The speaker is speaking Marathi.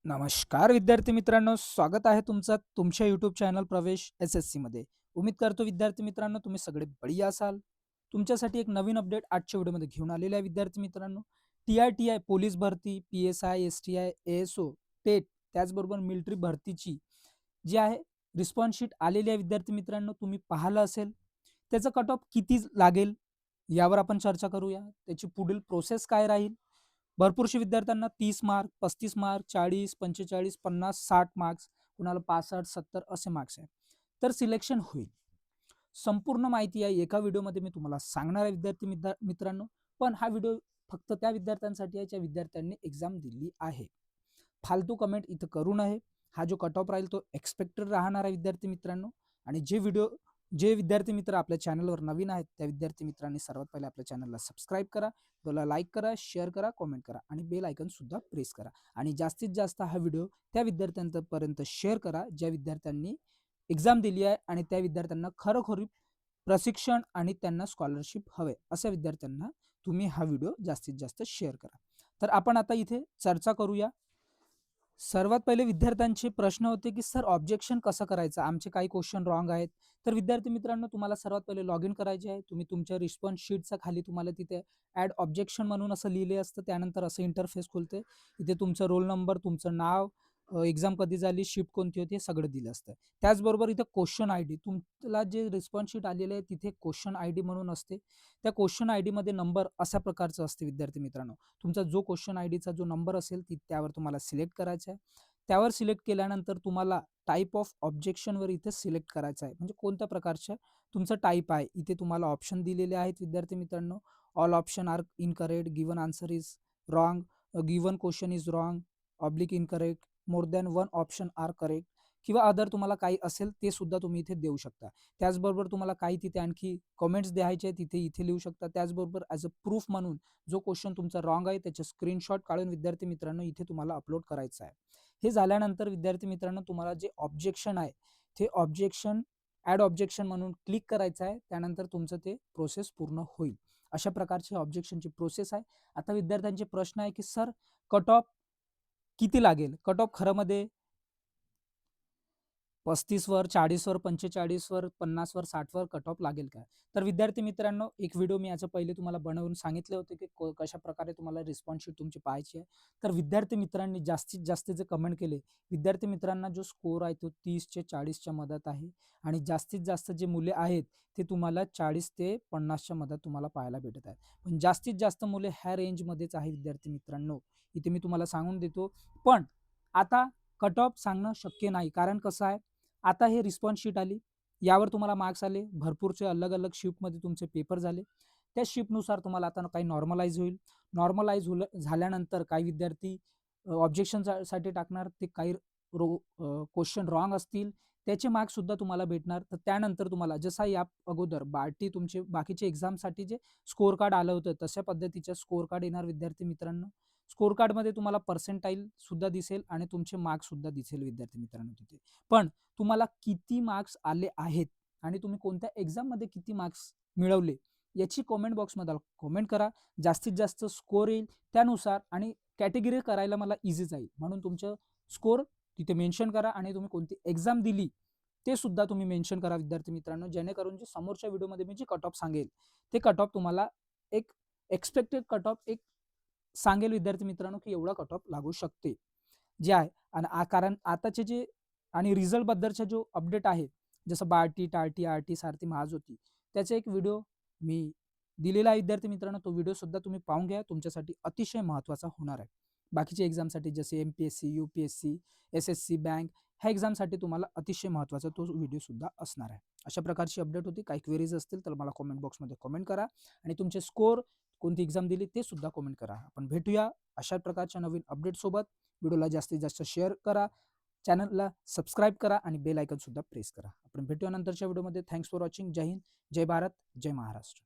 नमस्कार विद्यार्थी मित्रांनो, स्वागत आहे तुमचं तुमच्या यूट्यूब चॅनल प्रवेश SSC मध्ये. उम्मीद करतो विद्यार्थी मित्रांनो तुम्ही सगळे बढिया असाल. तुमच्यासाठी एक नवीन अपडेट आजच्या व्हिडिओमध्ये घेऊन आलेले आहे विद्यार्थी मित्रांनो. TRTI पोलीस भरती, PSI, STI, ASO, टेट त्याचबरोबर मिलिटरी भरतीची जी आहे रिस्पॉन्स शीट आलेली आहे विद्यार्थी मित्रांनो, तुम्ही पाहिलं असेल. त्याचं कट ऑफ किती लागेल यावर आपण चर्चा करूया. त्याची पुढील प्रोसेस काय राहील. भरपूरशा विद्यार्थ्यांना 30 मार्क, 35 मार्क, 40, 45, 50, 60 मार्क्स, कुणाला 65, 70 असे मार्क्स आहे. तर सिलेक्शन होईल. संपूर्ण माहिती आहे एका व्हिडिओमध्ये मी तुम्हाला सांगणार आहे विद्यार्थी मित्रांनो. पण हा व्हिडिओ फक्त त्या विद्यार्थ्यांसाठी आहे ज्या विद्यार्थ्यांनी एक्झाम दिली आहे. फालतू कमेंट इथं करू नये. हा जो कट ऑफ राहील तो एक्सपेक्टेड राहणार आहे विद्यार्थी मित्रांनो. आणि जे विद्यार्थी मित्र आपल्या चॅनलवर नवीन आहेत त्या विद्यार्थी मित्रांनी सर्वात पहिले आपल्या चॅनलला सबस्क्राईब करा, व्हिडिओला लाईक करा, शेअर करा, कमेंट करा आणि बेल आयकॉन सुद्धा प्रेस करा. आणि जास्तीत जास्त हा व्हिडिओ त्या विद्यार्थ्यांपर्यंत शेअर करा ज्या विद्यार्थ्यांनी एक्झाम दिली आहे आणि त्या विद्यार्थ्यांना खरोखरी प्रशिक्षण आणि त्यांना स्कॉलरशिप हवे अशा विद्यार्थ्यांना तुम्ही हा व्हिडिओ जास्तीत जास्त शेअर करा. तर आपण आता इथे चर्चा करूया. सर्वात पहिले विद्यार्थ्यांचे प्रश्न होते की सर ऑब्जेक्शन कसं करायचं, आमचे काही क्वेश्चन रॉंग आहेत. तर विद्यार्थी मित्रांनो तुम्हाला सर्वात पहिले लॉग इन करायचे आहे. तुम्ही तुमच्या रिस्पॉन्स शीटच्या खाली तुम्हाला तिथे ॲड ऑब्जेक्शन म्हणून असं लिहिले असतं. त्यानंतर असं इंटरफेस खुलते. इथे तुमचा रोल नंबर, तुमचं नाव, एक्झाम कधी झाली, शिफ्ट कोणती होती हे सगळं दिलं असतं. त्याचबरोबर इथे क्वेश्चन आय डी, तुमला जे रिस्पॉन्स शीट आलेले आहे तिथे क्वेश्चन आय डी म्हणून असते. त्या क्वेश्चन आय डीमध्ये नंबर अशा प्रकारचं असते विद्यार्थी मित्रांनो. तुमचा जो क्वेश्चन आय डीचा जो नंबर असेल त्यावर तुम्हाला सिलेक्ट करायचा आहे. त्यावर सिलेक्ट केल्यानंतर तुम्हाला टाइप ऑफ ऑब्जेक्शनवर इथे सिलेक्ट करायचं आहे. म्हणजे कोणत्या प्रकारचं तुमचं टाईप आहे. इथे तुम्हाला ऑप्शन दिलेले आहेत विद्यार्थी मित्रांनो. All option are incorrect, given answer is wrong, given question is wrong, oblique incorrect, more than one option are correct किंवा अदर तुम्हाला काही असेल ते सुद्धा तुम्ही इथे देऊ शकता. त्याचबरोबर तुम्हाला काही तिथे आणखी कमेंट्स द्यायचे तिथे इथे लिहू शकता. त्याचबरोबर ॲज अ प्रूफ म्हणून जो क्वेश्चन तुमचा रॉंग आहे त्याचे स्क्रीनशॉट काढून विद्यार्थी मित्रांनो इथे तुम्हाला अपलोड करायचं आहे. हे झाल्यानंतर विद्यार्थी मित्रांनो तुम्हाला जे ऑब्जेक्शन आहे ते ऑब्जेक्शन ॲड ऑब्जेक्शन म्हणून क्लिक करायचं आहे. त्यानंतर तुमचं ते प्रोसेस पूर्ण होईल. अशा प्रकारची ऑब्जेक्शनची प्रोसेस आहे. आता विद्यार्थ्यांचे प्रश्न आहे की सर कट ऑफ किती लागेल? कट ऑफ खरंमध्ये 35 वर, 40 वर, 45 वर, 50 वर, 60 वर कट ऑफ लागेल का? तर विद्यार्थी मित्रांनो एक व्हिडिओ मी याच्या पहिले तुम्हाला बनवून सांगितले होते की कशा प्रकारे तुम्हाला रिस्पॉन्स शीट तुमची पाहायची आहे. तर विद्यार्थी मित्रांनी जास्तीत जास्त जे कमेंट केले, विद्यार्थी मित्रांना जो स्कोर आहे तो 30 चे 40 च्या मधात आहे आणि जास्तीत जास्त जे मुले आहेत ते तुम्हाला 40 ते 50 च्या मधात तुम्हाला पाहायला भेटत आहेत. पण जास्तीत जास्त मुले ह्या रेंजमध्येच आहे विद्यार्थी मित्रांनो. इथे मी तुम्हाला सांगून देतो. पण आता कट ऑफ सांगणं शक्य नाही. कारण कसं आहे आता हे रिस्पॉन्स शीट आली. यावर तुम्हाला मार्क्स आले. भरपूरचे अलग-अलग शिफ्टमध्ये तुमचे पेपर झाले. त्या शिफ्टनुसार तुम्हाला आता काही नॉर्मलाईज होईल. नॉर्मलाईज झाल्यानंतर काही विद्यार्थी ऑब्जेक्शनसाठी टाकणार. ते काही क्वेश्चन रॉंग असतील त्याचे मार्क्ससुद्धा तुम्हाला भेटणार. तर त्यानंतर तुम्हाला जसा या अगोदर तुमचे बाकीचे एक्झामसाठी जे स्कोर कार्ड आलं होतं तशा पद्धतीचं स्कोर कार्ड येणार विद्यार्थी मित्रांनो. स्कोर कार्डमध्ये तुम्हाला पर्सेंटाईल सुद्धा दिसेल आणि तुमचे मार्क्स सुद्धा दिसेल विद्यार्थी मित्रांनो तिथे. पण तुम्हाला किती मार्क्स आले आहेत आणि तुम्ही कोणत्या एक्झाममध्ये किती मार्क्स मिळवले याची कमेंट बॉक्समध्ये कमेंट करा. जास्तीत जास्त स्कोर येईल त्यानुसार आणि कॅटेगरी करायला मला इझी जाईल. म्हणून तुमचं स्कोर तिथे मेन्शन करा आणि तुम्ही कोणती एक्झाम दिली ते सुद्धा तुम्ही मेन्शन करा विद्यार्थी मित्रांनो. जेणेकरून जे समोरच्या व्हिडिओमध्ये मी जे कट ऑफ सांगेल ते कट ऑफ तुम्हाला एक एक्सपेक्टेड कट ऑफ एक सांगेल विद्यार्थी मित्रांनो की एवढा कट ऑफ लागू शकते जे आहे. आणि कारण आताचे जे आणि रिझल्ट बद्दलचा जो अपडेट आहे जसं बार्टी, टार्टी, आरटी, सारथी, महाज्योती त्याचा एक व्हिडिओ मी दिलेला आहे विद्यार्थी मित्रांनो. तो व्हिडिओ सुद्धा तुम्ही पाहून घ्या. तुमच्यासाठी अतिशय महत्त्वाचा होणार आहे. बाकीच्या एक्झामसाठी जसे MPSC, UPSC, SSC, बँक ह्या एक्झामसाठी तुम्हाला अतिशय महत्त्वाचा तो व्हिडिओ सुद्धा असणार आहे. अशा प्रकारची अपडेट होती. काही क्वेरीज असतील तर मला कमेंट बॉक्समध्ये कमेंट करा आणि तुमचे स्कोर कोणती एक्झाम दिली ते सुद्धा कमेंट करा. आपण भेटूया अशा प्रकारच्या नवीन अपडेट सोबत. व्हिडिओला जास्तीत जास्त शेअर करा, चॅनलला सबस्क्राईब करा आणि बेल आयकॉन सुद्धा प्रेस करा. आपण भेटूया नंतरच्या व्हिडिओमध्ये. Thanks for watching. जय हिंद, जय भारत, जय महाराष्ट्र.